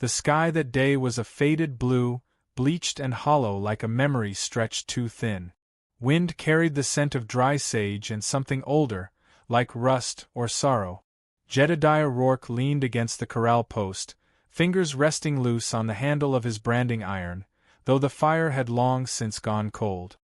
The sky that day was a faded blue, bleached and hollow like a memory stretched too thin. Wind carried the scent of dry sage and something older, like rust or sorrow. Jedediah Rourke leaned against the corral post, fingers resting loose on the handle of his branding iron, though the fire had long since gone cold.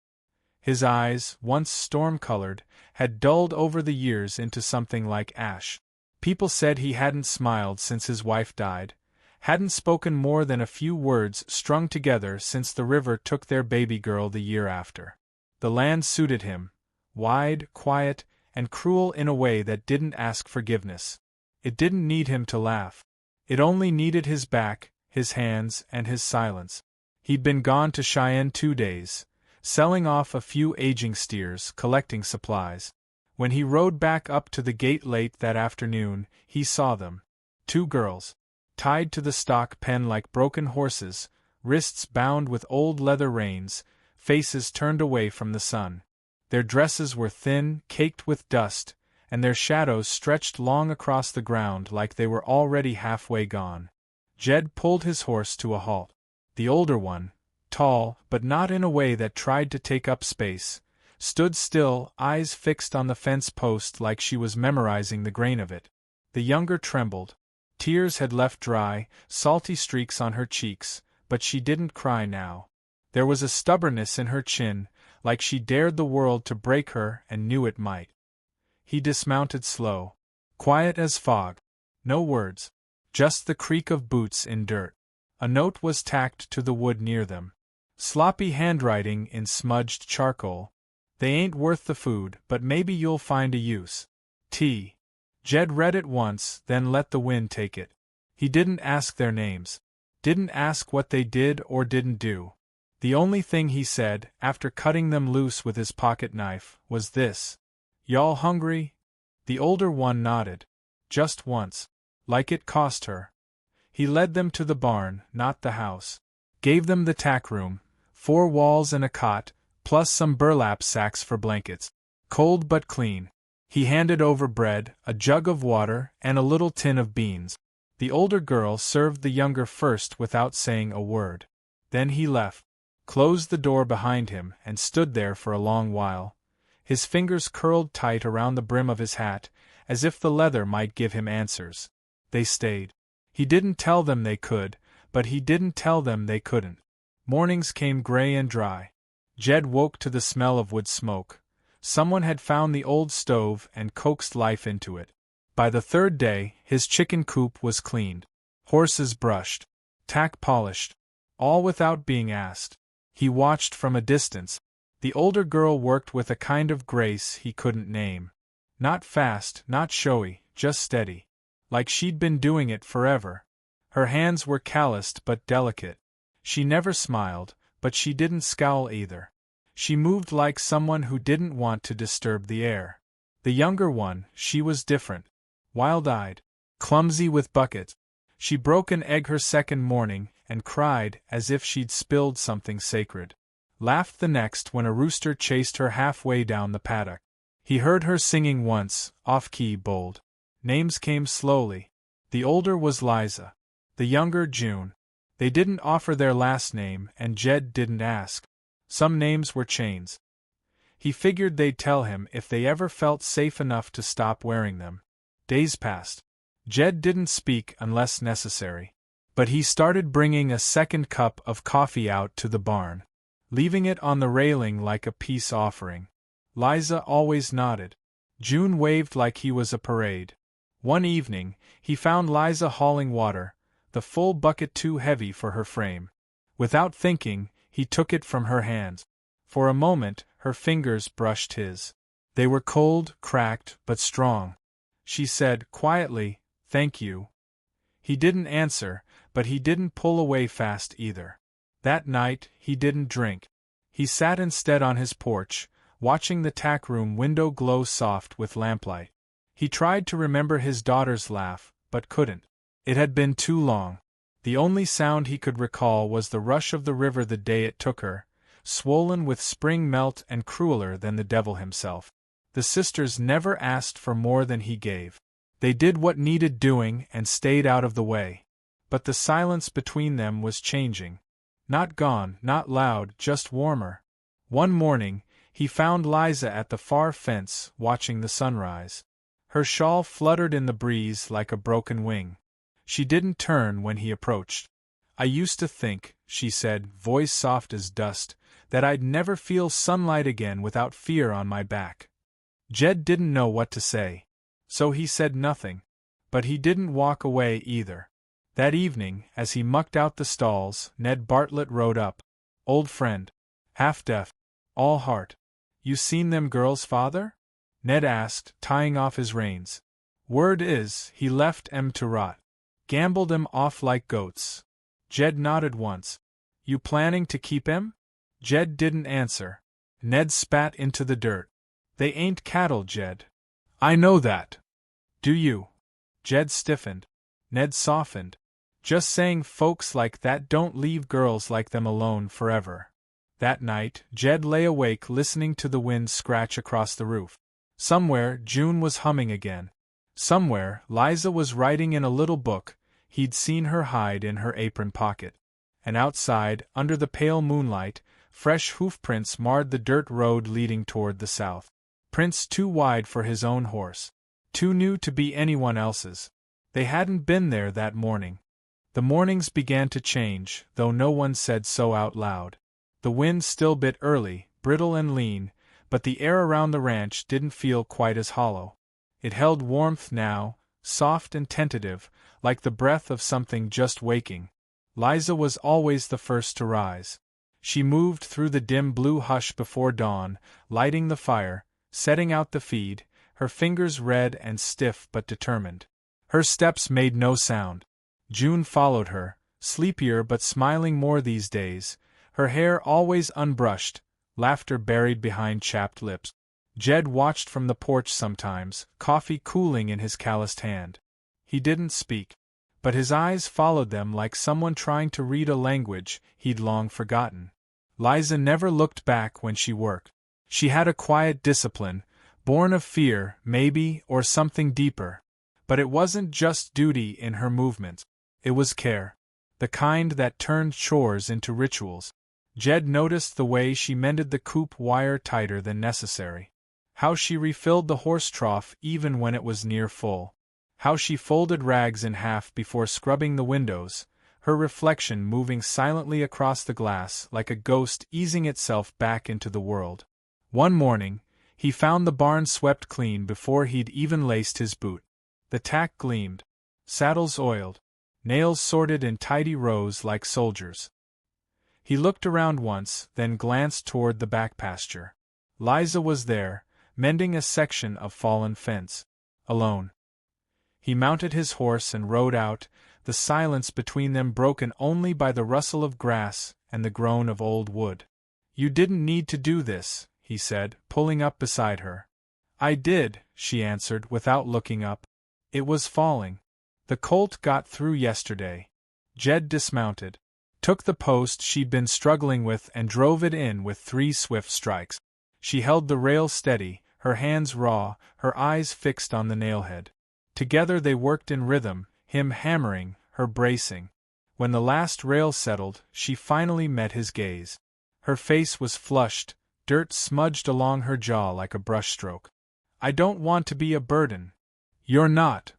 His eyes, once storm-colored, had dulled over the years into something like ash. People said he hadn't smiled since his wife died, hadn't spoken more than a few words strung together since the river took their baby girl the year after. The land suited him, wide, quiet, and cruel in a way that didn't ask forgiveness. It didn't need him to laugh. It only needed his back, his hands, and his silence. He'd been gone to Cheyenne 2 days, selling off a few aging steers, collecting supplies. When he rode back up to the gate late that afternoon, he saw them. 2 girls, tied to the stock pen like broken horses, wrists bound with old leather reins, faces turned away from the sun. Their dresses were thin, caked with dust, and their shadows stretched long across the ground like they were already halfway gone. Jed pulled his horse to a halt. The older one, tall, but not in a way that tried to take up space, stood still, eyes fixed on the fence post like she was memorizing the grain of it. The younger trembled. Tears had left dry, salty streaks on her cheeks, but she didn't cry now. There was a stubbornness in her chin, like she dared the world to break her and knew it might. He dismounted slow. Quiet as fog. No words. Just the creak of boots in dirt. A note was tacked to the wood near them. Sloppy handwriting in smudged charcoal. They ain't worth the food, but maybe you'll find a use. T. Jed read it once, then let the wind take it. He didn't ask their names. Didn't ask what they did or didn't do. The only thing he said, after cutting them loose with his pocket knife, was this. "Y'all hungry?" The older one nodded. Just once. Like it cost her. He led them to the barn, not the house. Gave them the tack room, 4 walls and a cot, plus some burlap sacks for blankets. Cold but clean. He handed over bread, a jug of water, and a little tin of beans. The older girl served the younger first without saying a word. Then he left, closed the door behind him, and stood there for a long while. His fingers curled tight around the brim of his hat, as if the leather might give him answers. They stayed. He didn't tell them they could, but he didn't tell them they couldn't. Mornings came gray and dry. Jed woke to the smell of wood smoke. Someone had found the old stove and coaxed life into it. By the 3rd day, his chicken coop was cleaned. Horses brushed. Tack polished. All without being asked. He watched from a distance. The older girl worked with a kind of grace he couldn't name. Not fast, not showy, just steady. Like she'd been doing it forever. Her hands were calloused but delicate. She never smiled, but she didn't scowl either. She moved like someone who didn't want to disturb the air. The younger one, she was different. Wild-eyed. Clumsy with buckets. She broke an egg her second morning, and cried as if she'd spilled something sacred. Laughed the next when a rooster chased her halfway down the paddock. He heard her singing once, off-key bold. Names came slowly. The older was Liza. The younger June. They didn't offer their last name, and Jed didn't ask. Some names were chains. He figured they'd tell him if they ever felt safe enough to stop wearing them. Days passed. Jed didn't speak unless necessary. But he started bringing a second cup of coffee out to the barn, leaving it on the railing like a peace offering. Liza always nodded. June waved like he was a parade. One evening, he found Liza hauling water, the full bucket too heavy for her frame. Without thinking, he took it from her hands. For a moment, her fingers brushed his. They were cold, cracked, but strong. She said, quietly, "Thank you." He didn't answer, but he didn't pull away fast either. That night, he didn't drink. He sat instead on his porch, watching the tack room window glow soft with lamplight. He tried to remember his daughter's laugh, but couldn't. It had been too long. The only sound he could recall was the rush of the river the day it took her, swollen with spring melt and crueler than the devil himself. The sisters never asked for more than he gave. They did what needed doing and stayed out of the way. But the silence between them was changing. Not gone, not loud, just warmer. One morning, he found Liza at the far fence, watching the sunrise. Her shawl fluttered in the breeze like a broken wing. She didn't turn when he approached. "I used to think," she said, voice soft as dust, "that I'd never feel sunlight again without fear on my back." Jed didn't know what to say. So he said nothing. But he didn't walk away either. That evening, as he mucked out the stalls, Ned Bartlett rode up. "Old friend. Half-deaf. All heart. You seen them girls, father?" Ned asked, tying off his reins. "Word is, he left 'em to rot. Gambled 'em off like goats." Jed nodded once. "You planning to keep 'em?" Jed didn't answer. Ned spat into the dirt. "They ain't cattle, Jed. I know that." "Do you?" Jed stiffened. Ned softened. "Just saying folks like that don't leave girls like them alone forever." That night, Jed lay awake listening to the wind scratch across the roof. Somewhere, June was humming again. Somewhere, Liza was writing in a little book he'd seen her hide in her apron pocket. And outside, under the pale moonlight, fresh hoofprints marred the dirt road leading toward the south. Prints too wide for his own horse. Too new to be anyone else's. They hadn't been there that morning. The mornings began to change, though no one said so out loud. The wind still bit early, brittle and lean, but the air around the ranch didn't feel quite as hollow. It held warmth now, soft and tentative, like the breath of something just waking. Liza was always the first to rise. She moved through the dim blue hush before dawn, lighting the fire, setting out the feed, her fingers red and stiff but determined. Her steps made no sound. June followed her, sleepier but smiling more these days, her hair always unbrushed, laughter buried behind chapped lips. Jed watched from the porch sometimes, coffee cooling in his calloused hand. He didn't speak, but his eyes followed them like someone trying to read a language he'd long forgotten. Liza never looked back when she worked. She had a quiet discipline, born of fear, maybe, or something deeper. But it wasn't just duty in her movements. It was care. The kind that turned chores into rituals. Jed noticed the way she mended the coop wire tighter than necessary. How she refilled the horse trough even when it was near full. How she folded rags in half before scrubbing the windows, her reflection moving silently across the glass like a ghost easing itself back into the world. One morning, he found the barn swept clean before he'd even laced his boot. The tack gleamed. Saddles oiled. Nails sorted in tidy rows like soldiers. He looked around once, then glanced toward the back pasture. Liza was there, mending a section of fallen fence. Alone. He mounted his horse and rode out, the silence between them broken only by the rustle of grass and the groan of old wood. "You didn't need to do this," he said, pulling up beside her. "I did," she answered without looking up. "It was falling. The colt got through yesterday." Jed dismounted, took the post she'd been struggling with and drove it in with 3 swift strikes. She held the rail steady, her hands raw, her eyes fixed on the nailhead. Together they worked in rhythm, him hammering, her bracing. When the last rail settled, she finally met his gaze. Her face was flushed, dirt smudged along her jaw like a brushstroke. "I don't want to be a burden." "You're not."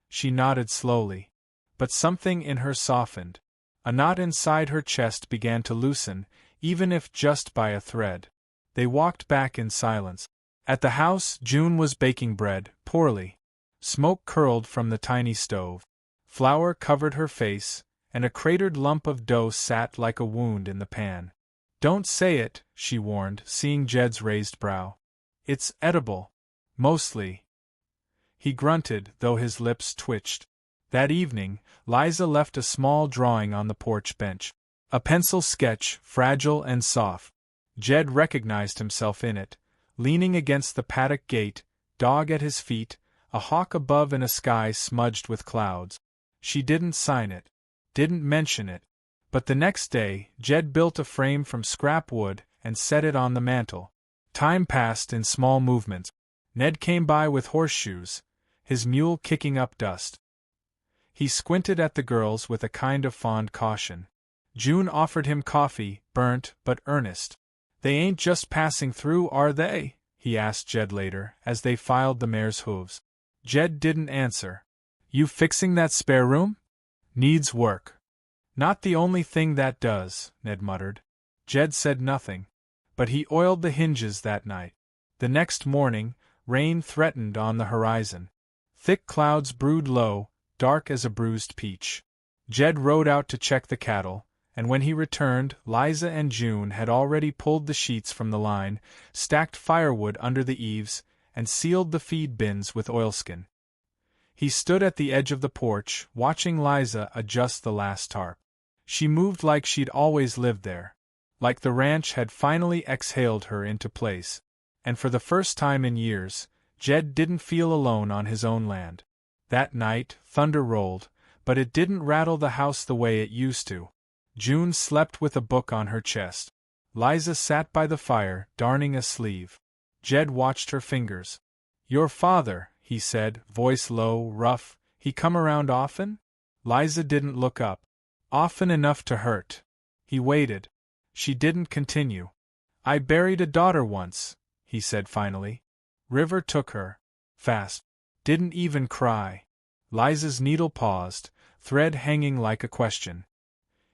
She nodded slowly. But something in her softened. A knot inside her chest began to loosen, even if just by a thread. They walked back in silence. At the house, June was baking bread, poorly. Smoke curled from the tiny stove. Flour covered her face, and a cratered lump of dough sat like a wound in the pan. "Don't say it," she warned, seeing Jed's raised brow. "It's edible. Mostly." He grunted, though his lips twitched. That evening, Liza left a small drawing on the porch bench. A pencil sketch, fragile and soft. Jed recognized himself in it, leaning against the paddock gate, dog at his feet, a hawk above in a sky smudged with clouds. She didn't sign it. Didn't mention it. But the next day, Jed built a frame from scrap wood and set it on the mantel. Time passed in small movements. Ned came by with horseshoes, his mule kicking up dust. He squinted at the girls with a kind of fond caution. June offered him coffee, burnt but earnest. "They ain't just passing through, are they?" he asked Jed later, as they filed the mare's hooves. Jed didn't answer. "You fixing that spare room?" "Needs work." "Not the only thing that does," Ned muttered. Jed said nothing. But he oiled the hinges that night. The next morning, rain threatened on the horizon. Thick clouds brewed low, dark as a bruised peach. Jed rode out to check the cattle, and when he returned, Liza and June had already pulled the sheets from the line, stacked firewood under the eaves, and sealed the feed bins with oilskin. He stood at the edge of the porch, watching Liza adjust the last tarp. She moved like she'd always lived there. Like the ranch had finally exhaled her into place. And for the first time in years, Jed didn't feel alone on his own land. That night, thunder rolled, but it didn't rattle the house the way it used to. June slept with a book on her chest. Liza sat by the fire, darning a sleeve. Jed watched her fingers. "Your father," he said, voice low, rough, "he come around often?" Liza didn't look up. "Often enough to hurt." He waited. She didn't continue. "I buried a daughter once," he said finally. "River took her. Fast. Didn't even cry." Liza's needle paused, thread hanging like a question.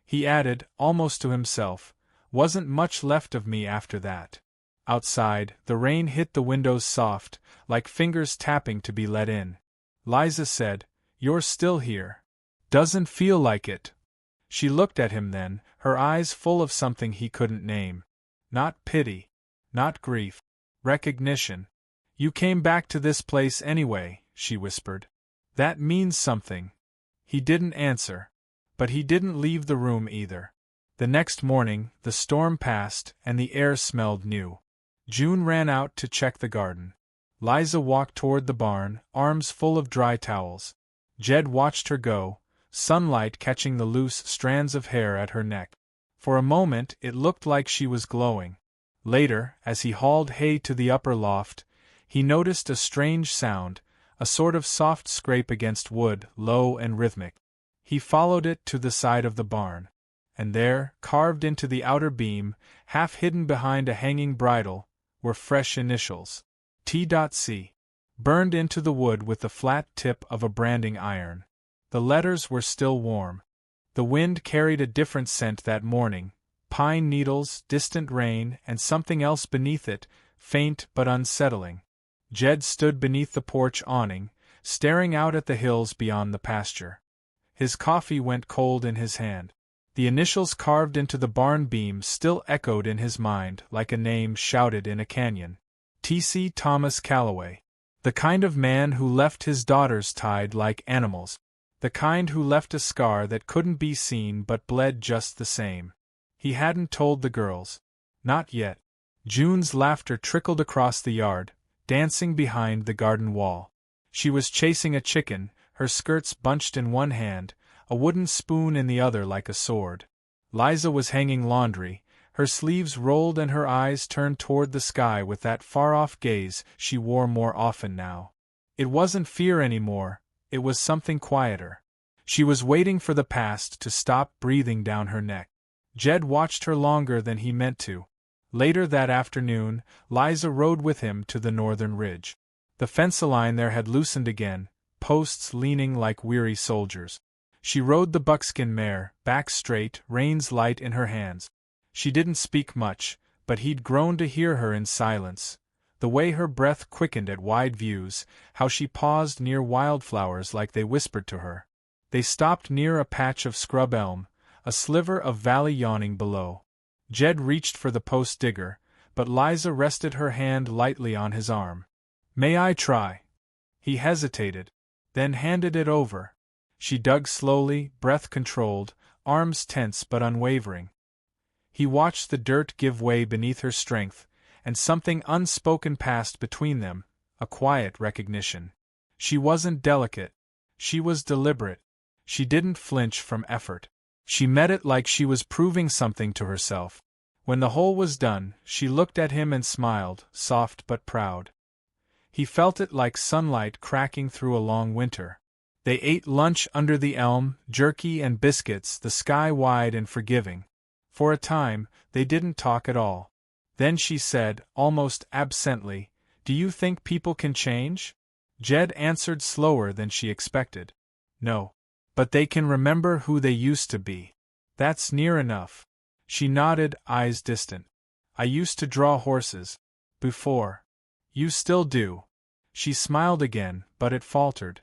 He added, almost to himself, "Wasn't much left of me after that." Outside, the rain hit the windows soft, like fingers tapping to be let in. Liza said, "You're still here." "Doesn't feel like it." She looked at him then, her eyes full of something he couldn't name. Not pity. Not grief. Recognition. "You came back to this place anyway," she whispered. "That means something." He didn't answer. But he didn't leave the room either. The next morning, the storm passed, and the air smelled new. June ran out to check the garden. Liza walked toward the barn, arms full of dry towels. Jed watched her go, sunlight catching the loose strands of hair at her neck. For a moment it looked like she was glowing. Later, as he hauled hay to the upper loft, he noticed a strange sound, a sort of soft scrape against wood, low and rhythmic. He followed it to the side of the barn. And there, carved into the outer beam, half hidden behind a hanging bridle, were fresh initials. T.C. Burned into the wood with the flat tip of a branding iron. The letters were still warm. The wind carried a different scent that morning, pine needles, distant rain, and something else beneath it, faint but unsettling. Jed stood beneath the porch awning, staring out at the hills beyond the pasture. His coffee went cold in his hand. The initials carved into the barn beam still echoed in his mind like a name shouted in a canyon. T.C. Thomas Calloway. The kind of man who left his daughters tied like animals. The kind who left a scar that couldn't be seen but bled just the same. He hadn't told the girls. Not yet. June's laughter trickled across the yard, dancing behind the garden wall. She was chasing a chicken, her skirts bunched in one hand, a wooden spoon in the other like a sword. Liza was hanging laundry, her sleeves rolled and her eyes turned toward the sky with that far-off gaze she wore more often now. It wasn't fear anymore, it was something quieter. She was waiting for the past to stop breathing down her neck. Jed watched her longer than he meant to. Later that afternoon, Liza rode with him to the northern ridge. The fence-line there had loosened again, posts leaning like weary soldiers. She rode the buckskin mare, back straight, reins light in her hands. She didn't speak much, but he'd grown to hear her in silence. The way her breath quickened at wide views, how she paused near wildflowers like they whispered to her. They stopped near a patch of scrub elm, a sliver of valley yawning below. Jed reached for the post digger, but Liza rested her hand lightly on his arm. "May I try?" He hesitated, then handed it over. She dug slowly, breath controlled, arms tense but unwavering. He watched the dirt give way beneath her strength, and something unspoken passed between them, a quiet recognition. She wasn't delicate. She was deliberate. She didn't flinch from effort. She met it like she was proving something to herself. When the hole was done, she looked at him and smiled, soft but proud. He felt it like sunlight cracking through a long winter. They ate lunch under the elm, jerky and biscuits, the sky wide and forgiving. For a time, they didn't talk at all. Then she said, almost absently, "Do you think people can change?" Jed answered slower than she expected. "No. But they can remember who they used to be. That's near enough." She nodded, eyes distant. "I used to draw horses. Before. You still do." She smiled again, but it faltered.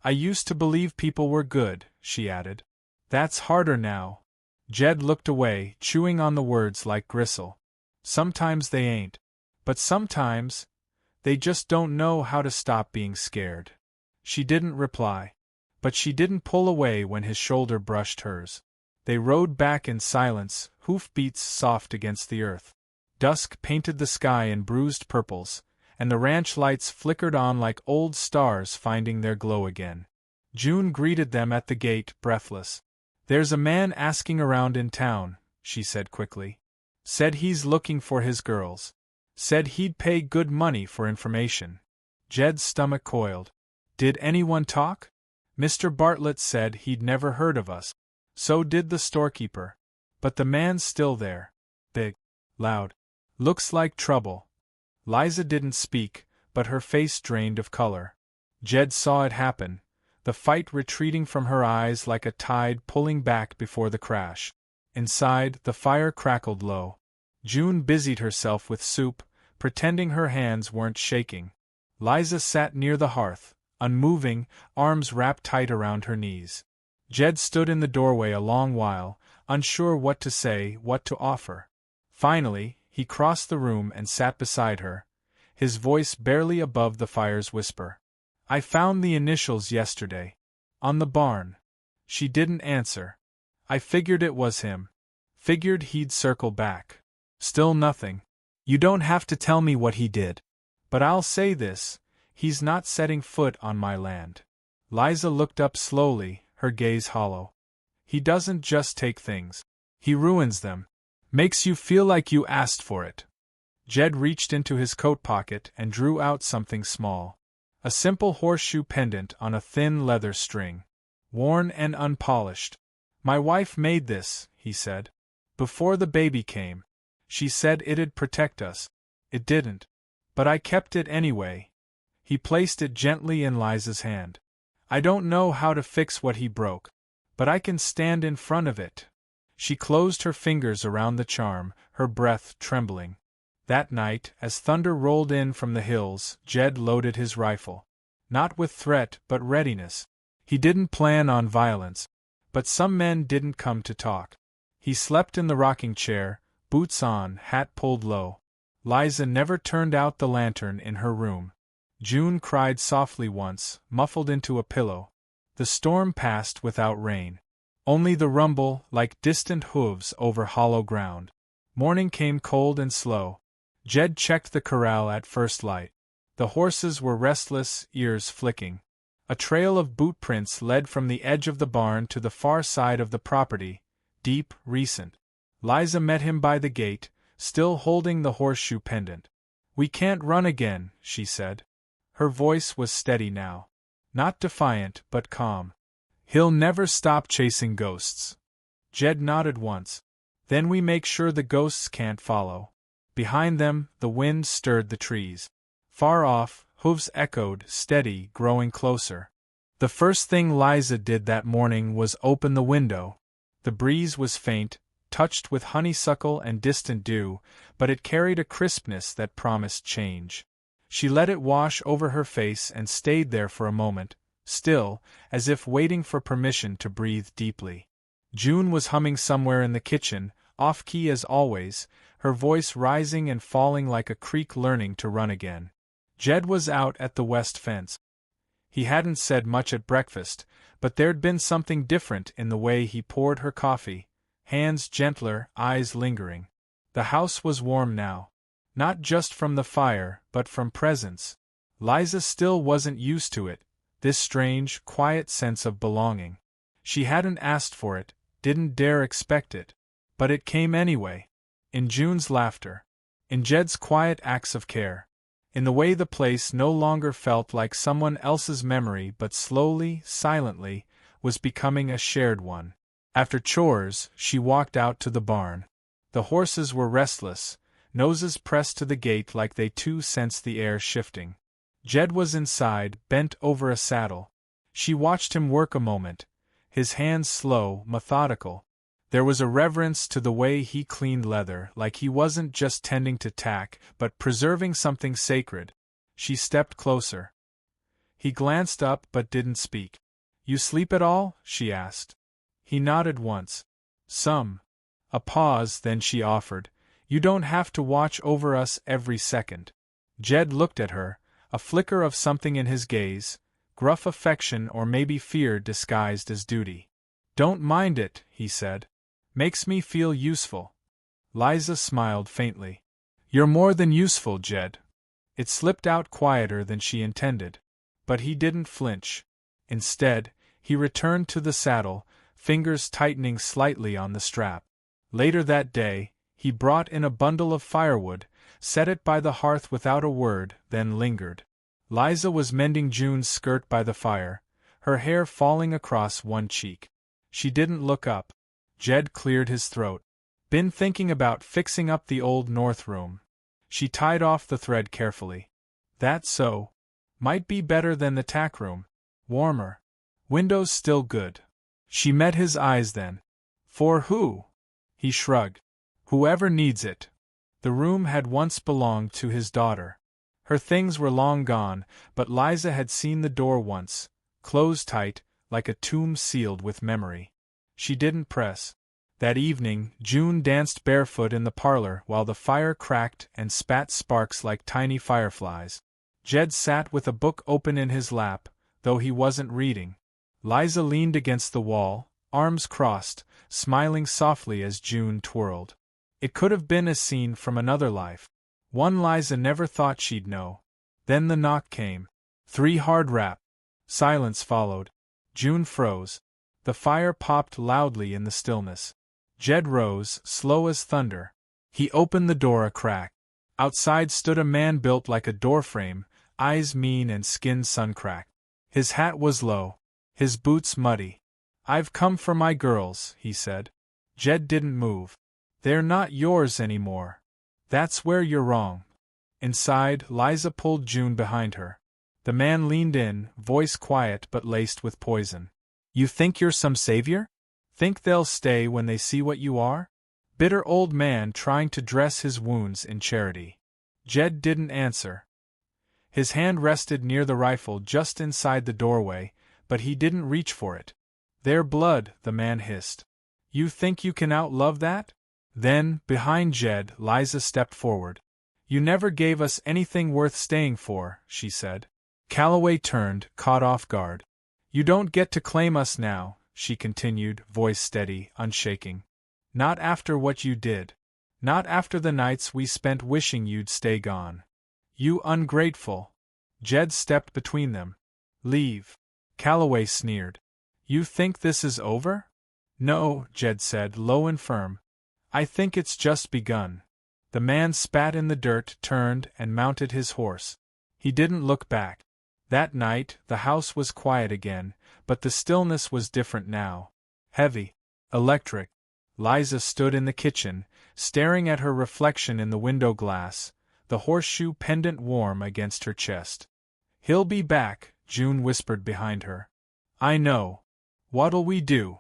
"I used to believe people were good," she added. "That's harder now." Jed looked away, chewing on the words like gristle. "Sometimes they ain't. But sometimes, they just don't know how to stop being scared." She didn't reply. But she didn't pull away when his shoulder brushed hers. They rode back in silence, hoofbeats soft against the earth. Dusk painted the sky in bruised purples, and the ranch lights flickered on like old stars finding their glow again. June greeted them at the gate, breathless. "There's a man asking around in town," she said quickly. "Said he's looking for his girls. Said he'd pay good money for information." Jed's stomach coiled. "Did anyone talk?" "Mr. Bartlett said he'd never heard of us. So did the storekeeper. But the man's still there. Big. Loud. Looks like trouble." Liza didn't speak, but her face drained of color. Jed saw it happen, the fight retreating from her eyes like a tide pulling back before the crash. Inside, the fire crackled low. June busied herself with soup, pretending her hands weren't shaking. Liza sat near the hearth, unmoving, arms wrapped tight around her knees. Jed stood in the doorway a long while, unsure what to say, what to offer. Finally, he crossed the room and sat beside her, his voice barely above the fire's whisper. "I found the initials yesterday. On the barn." She didn't answer. "I figured it was him. Figured he'd circle back." Still nothing. "You don't have to tell me what he did. But I'll say this, he's not setting foot on my land." Liza looked up slowly, her gaze hollow. "He doesn't just take things. He ruins them. Makes you feel like you asked for it." Jed reached into his coat pocket and drew out something small. A simple horseshoe pendant on a thin leather string. Worn and unpolished. "My wife made this," he said. "Before the baby came. She said it'd protect us. It didn't. But I kept it anyway." He placed it gently in Liza's hand. "I don't know how to fix what he broke. But I can stand in front of it." She closed her fingers around the charm, her breath trembling. That night, as thunder rolled in from the hills, Jed loaded his rifle. Not with threat, but readiness. He didn't plan on violence. But some men didn't come to talk. He slept in the rocking chair, boots on, hat pulled low. Liza never turned out the lantern in her room. June cried softly once, muffled into a pillow. The storm passed without rain. Only the rumble, like distant hooves over hollow ground. Morning came cold and slow. Jed checked the corral at first light. The horses were restless, ears flicking. A trail of boot prints led from the edge of the barn to the far side of the property, deep, recent. Liza met him by the gate, still holding the horseshoe pendant. "We can't run again," she said. Her voice was steady now. Not defiant, but calm. "He'll never stop chasing ghosts." Jed nodded once. "Then we make sure the ghosts can't follow." Behind them, the wind stirred the trees. Far off, hooves echoed, steady, growing closer. The first thing Liza did that morning was open the window. The breeze was faint, touched with honeysuckle and distant dew, but it carried a crispness that promised change. She let it wash over her face and stayed there for a moment, still, as if waiting for permission to breathe deeply. June was humming somewhere in the kitchen, off-key as always, her voice rising and falling like a creek learning to run again. Jed was out at the west fence. He hadn't said much at breakfast, but there'd been something different in the way he poured her coffee, hands gentler, eyes lingering. The house was warm now. Not just from the fire, but from presence. Liza still wasn't used to it, this strange, quiet sense of belonging. She hadn't asked for it, didn't dare expect it. But it came anyway. In June's laughter. In Jed's quiet acts of care. in the way the place no longer felt like someone else's memory but slowly, silently, was becoming a shared one. After chores, she walked out to the barn. The horses were restless, noses pressed to the gate like they too sensed the air shifting. Jed was inside, bent over a saddle. She watched him work a moment, his hands slow, methodical. There was a reverence to the way he cleaned leather, like he wasn't just tending to tack, but preserving something sacred. She stepped closer. He glanced up but didn't speak. "You sleep at all?" she asked. He nodded once. "Some." A pause, then she offered, "You don't have to watch over us every second." Jed looked at her, a flicker of something in his gaze, gruff affection or maybe fear disguised as duty. "Don't mind it," he said. "Makes me feel useful." Liza smiled faintly. "You're more than useful, Jed." It slipped out quieter than she intended. But he didn't flinch. Instead, he returned to the saddle, fingers tightening slightly on the strap. Later that day, he brought in a bundle of firewood, set it by the hearth without a word, then lingered. Liza was mending June's skirt by the fire, her hair falling across one cheek. She didn't look up. Jed cleared his throat. "Been thinking about fixing up the old north room." She tied off the thread carefully. "That so? Might be better than the tack room. Warmer. Windows still good." She met his eyes then. "For who?" He shrugged. "Whoever needs it." The room had once belonged to his daughter. Her things were long gone, but Liza had seen the door once, closed tight, like a tomb sealed with memory. She didn't press. That evening, June danced barefoot in the parlor while the fire cracked and spat sparks like tiny fireflies. Jed sat with a book open in his lap, though he wasn't reading. Liza leaned against the wall, arms crossed, smiling softly as June twirled. It could have been a scene from another life. One Liza never thought she'd know. Then the knock came. 3 hard rap. Silence followed. June froze. The fire popped loudly in the stillness. Jed rose, slow as thunder. He opened the door a crack. Outside stood a man built like a doorframe, eyes mean and skin sun-cracked. His hat was low, his boots muddy. "I've come for my girls," he said. Jed didn't move. "They're not yours anymore." "That's where you're wrong." Inside, Liza pulled June behind her. The man leaned in, voice quiet but laced with poison. "You think you're some savior? Think they'll stay when they see what you are?" Bitter old man trying to dress his wounds in charity. Jed didn't answer. His hand rested near the rifle just inside the doorway, but he didn't reach for it. "Their blood," the man hissed. "You think you can outlove that?" Then, behind Jed, Liza stepped forward. "You never gave us anything worth staying for," she said. Calloway turned, caught off guard. "You don't get to claim us now," she continued, voice steady, unshaking. "Not after what you did. Not after the nights we spent wishing you'd stay gone. You ungrateful." Jed stepped between them. "Leave." Calloway sneered. "You think this is over?" "No," Jed said, low and firm. "I think it's just begun." The man spat in the dirt, turned, and mounted his horse. He didn't look back. That night, the house was quiet again, but the stillness was different now. Heavy. Electric. Liza stood in the kitchen, staring at her reflection in the window glass, the horseshoe pendant warm against her chest. "He'll be back," June whispered behind her. "I know. What'll we do?"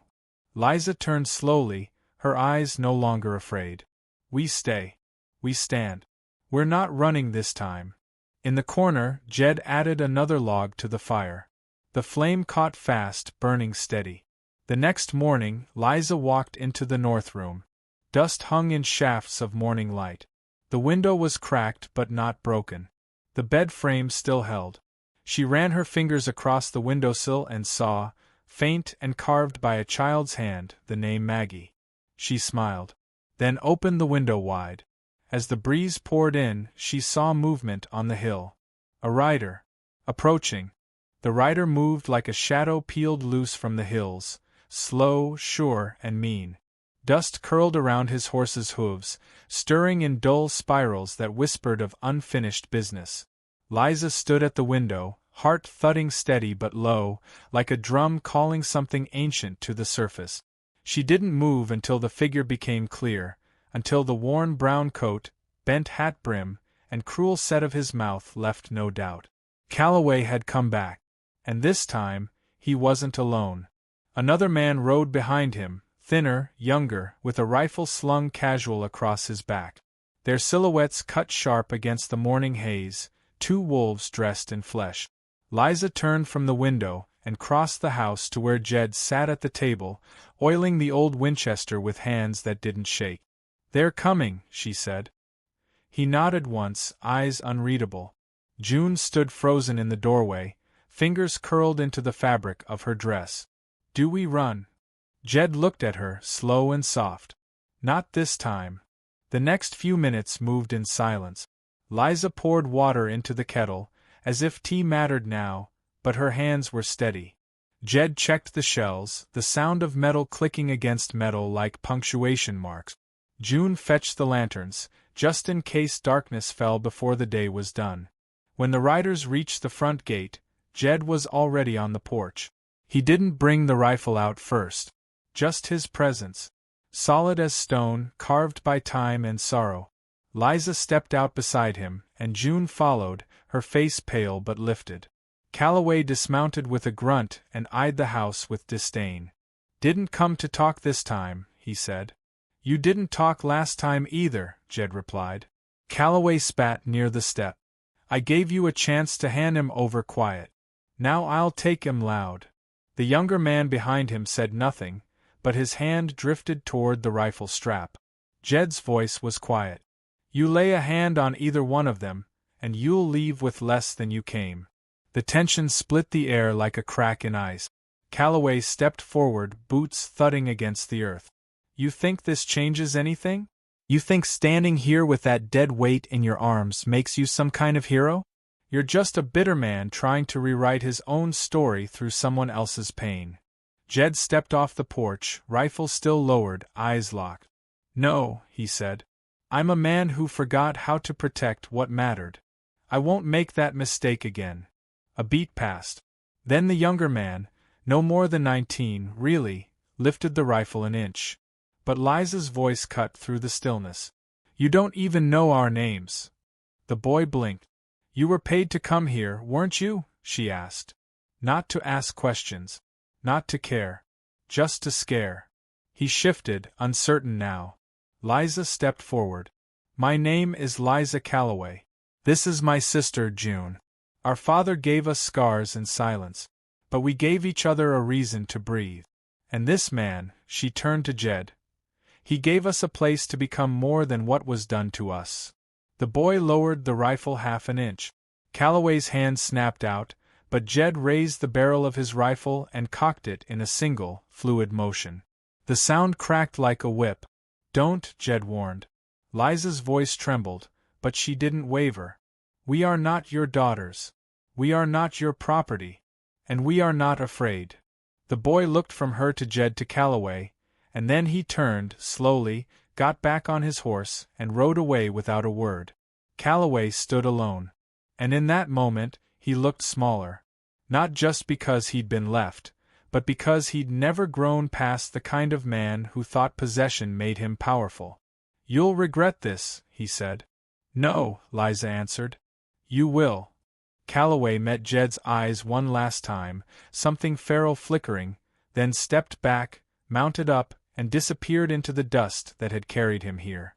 Liza turned slowly, her eyes no longer afraid. "We stay. We stand. We're not running this time." In the corner, Jed added another log to the fire. The flame caught fast, burning steady. The next morning, Liza walked into the north room. Dust hung in shafts of morning light. The window was cracked but not broken. The bed frame still held. She ran her fingers across the windowsill and saw, faint and carved by a child's hand, the name Maggie. She smiled. Then opened the window wide. As the breeze poured in, she saw movement on the hill. A rider. Approaching. The rider moved like a shadow peeled loose from the hills, slow, sure, and mean. Dust curled around his horse's hooves, stirring in dull spirals that whispered of unfinished business. Liza stood at the window, heart thudding steady but low, like a drum calling something ancient to the surface. She didn't move until the figure became clear, until the worn brown coat, bent hat brim, and cruel set of his mouth left no doubt. Calloway had come back. And this time, he wasn't alone. Another man rode behind him, thinner, younger, with a rifle slung casual across his back. Their silhouettes cut sharp against the morning haze, two wolves dressed in flesh. Liza turned from the window and crossed the house to where Jed sat at the table, oiling the old Winchester with hands that didn't shake. "They're coming," she said. He nodded once, eyes unreadable. June stood frozen in the doorway, fingers curled into the fabric of her dress. "Do we run?" Jed looked at her, slow and soft. "Not this time." The next few minutes moved in silence. Liza poured water into the kettle, as if tea mattered now, but her hands were steady. Jed checked the shells, the sound of metal clicking against metal like punctuation marks. June fetched the lanterns, just in case darkness fell before the day was done. When the riders reached the front gate, Jed was already on the porch. He didn't bring the rifle out first. Just his presence. Solid as stone, carved by time and sorrow. Liza stepped out beside him, and June followed, her face pale but lifted. Calloway dismounted with a grunt and eyed the house with disdain. "Didn't come to talk this time," he said. "You didn't talk last time either," Jed replied. Calloway spat near the step. "I gave you a chance to hand him over quiet. Now I'll take him loud." The younger man behind him said nothing, but his hand drifted toward the rifle strap. Jed's voice was quiet. "You lay a hand on either one of them, and you'll leave with less than you came." The tension split the air like a crack in ice. Calloway stepped forward, boots thudding against the earth. "You think this changes anything? You think standing here with that dead weight in your arms makes you some kind of hero? You're just a bitter man trying to rewrite his own story through someone else's pain." Jed stepped off the porch, rifle still lowered, eyes locked. "No," he said. "I'm a man who forgot how to protect what mattered. I won't make that mistake again." A beat passed. Then the younger man, no more than 19, really, lifted the rifle an inch. But Liza's voice cut through the stillness. "You don't even know our names." The boy blinked. "You were paid to come here, weren't you?" she asked. "Not to ask questions. Not to care. Just to scare." He shifted, uncertain now. Liza stepped forward. "My name is Liza Calloway. This is my sister, June. Our father gave us scars and silence. But we gave each other a reason to breathe. And this man," she turned to Jed, "he gave us a place to become more than what was done to us." The boy lowered the rifle half an inch. Calloway's hand snapped out, but Jed raised the barrel of his rifle and cocked it in a single, fluid motion. The sound cracked like a whip. "Don't," Jed warned. Liza's voice trembled, but she didn't waver. "We are not your daughters. We are not your property. And we are not afraid." The boy looked from her to Jed to Calloway, and then he turned, slowly, got back on his horse, and rode away without a word. Calloway stood alone. And in that moment, he looked smaller. Not just because he'd been left, but because he'd never grown past the kind of man who thought possession made him powerful. "You'll regret this," he said. "No," Liza answered. "You will." Calloway met Jed's eyes one last time, something feral flickering, then stepped back, mounted up, and disappeared into the dust that had carried him here.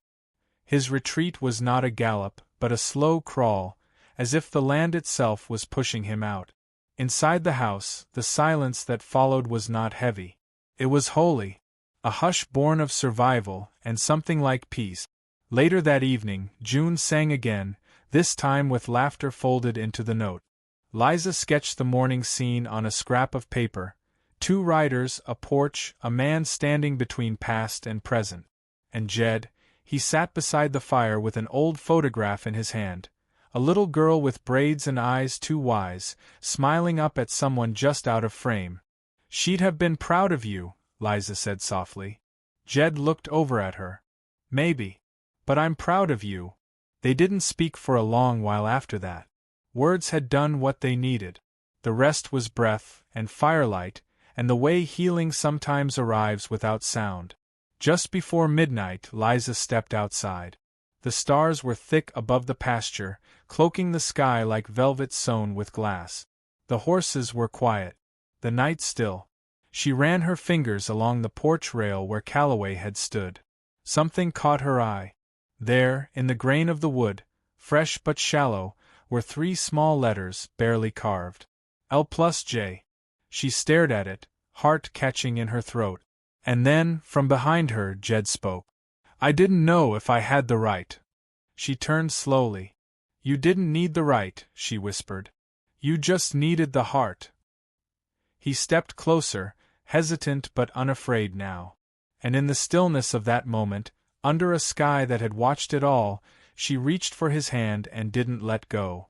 His retreat was not a gallop, but a slow crawl, as if the land itself was pushing him out. Inside the house, the silence that followed was not heavy. It was holy. A hush born of survival, and something like peace. Later that evening, June sang again, this time with laughter folded into the note. Liza sketched the morning scene on a scrap of paper. 2 riders, a porch, a man standing between past and present. And Jed, he sat beside the fire with an old photograph in his hand. A little girl with braids and eyes too wise, smiling up at someone just out of frame. "She'd have been proud of you," Liza said softly. Jed looked over at her. "Maybe. But I'm proud of you." They didn't speak for a long while after that. Words had done what they needed. The rest was breath, and firelight, and the way healing sometimes arrives without sound. Just before midnight, Liza stepped outside. The stars were thick above the pasture, cloaking the sky like velvet sewn with glass. The horses were quiet. The night still. She ran her fingers along the porch rail where Calloway had stood. Something caught her eye. There, in the grain of the wood, fresh but shallow, were 3 small letters, barely carved. L+J. She stared at it, heart catching in her throat. And then, from behind her, Jed spoke. I didn't know if I had the right. She turned slowly. You didn't need the right, she whispered. You just needed the heart. He stepped closer, hesitant but unafraid now. And in the stillness of that moment, under a sky that had watched it all, she reached for his hand and didn't let go.